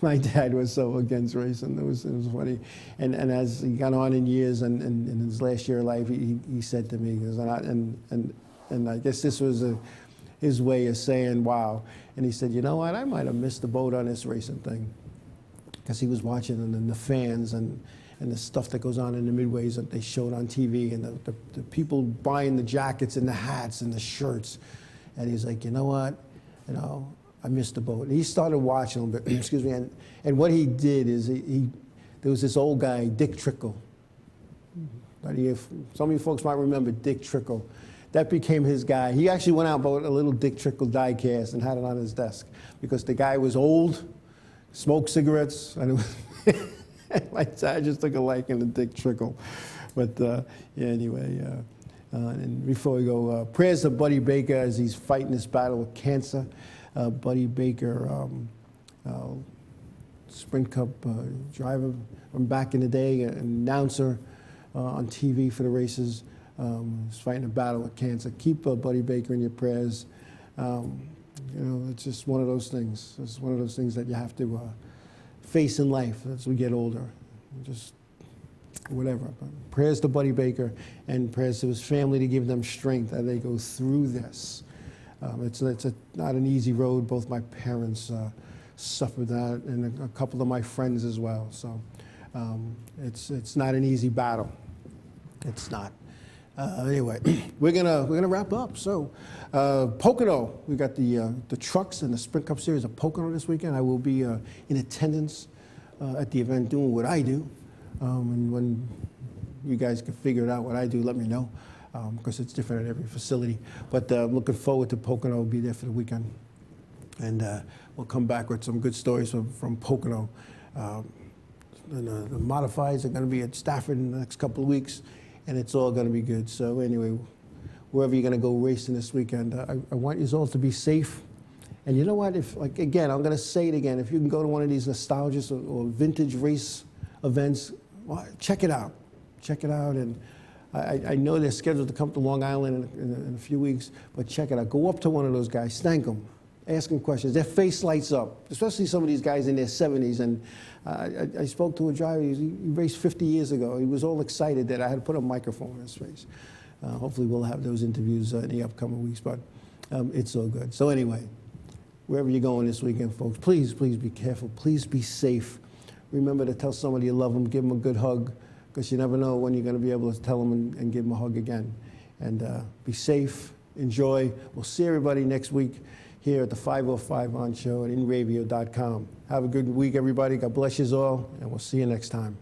My dad was so against racing. It was funny. And as he got on in years, and in his last year of life, he said to me, and I guess this was his way of saying, wow. And he said, you know what, I might have missed the boat on this racing thing. Because he was watching, and the fans and the stuff that goes on in the midways that they showed on TV, and the people buying the jackets and the hats and the shirts. And he's like, you know what, you know, I missed the boat. And he started watching them, but excuse me, and what he did is there was this old guy, Dick Trickle. Some of you folks might remember Dick Trickle. That became his guy. He actually went out and bought a little Dick Trickle die-cast and had it on his desk because the guy was old, smoked cigarettes, and it was my dad just took a liking to Dick Trickle. But yeah, anyway, and before we go, prayers to Buddy Baker as he's fighting this battle with cancer. Buddy Baker, Sprint Cup driver from back in the day, an announcer on TV for the races. He's fighting a battle with cancer. Keep Buddy Baker in your prayers. You know, it's just one of those things. It's one of those things that you have to face in life as we get older. Just whatever. But prayers to Buddy Baker, and prayers to his family to give them strength as they go through this. It's not an easy road. Both my parents suffered that, and a couple of my friends as well. So it's not an easy battle. It's not. Anyway, we're gonna wrap up. So Pocono, we got the trucks and the Sprint Cup Series of Pocono this weekend. I will be in attendance at the event doing what I do. And when you guys can figure it out what I do, let me know. Because it's different at every facility. But I'm looking forward to Pocono. I'll be there for the weekend. And we'll come back with some good stories from Pocono. And, the modifieds are going to be at Stafford in the next couple of weeks, and it's all going to be good. So anyway, wherever you're going to go racing this weekend, I want you all to be safe. And you know what? If, like, again, I'm going to say it again. If you can go to one of these nostalgic or vintage race events, well, check it out. Check it out. And I know they're scheduled to come to Long Island in a few weeks, but check it out. Go up to one of those guys, thank them, ask them questions. Their face lights up, especially some of these guys in their 70s. And I spoke to a driver, he raced 50 years ago. He was all excited that I had to put a microphone in his face. Hopefully we'll have those interviews in the upcoming weeks, but it's all good. So anyway, wherever you're going this weekend, folks, please be careful. Please be safe. Remember to tell somebody you love them, give them a good hug, because you never know when you're going to be able to tell them and give them a hug again. And be safe, enjoy. We'll see everybody next week here at the 505 On Show at InRavio.com. Have a good week, everybody. God bless you all, and we'll see you next time.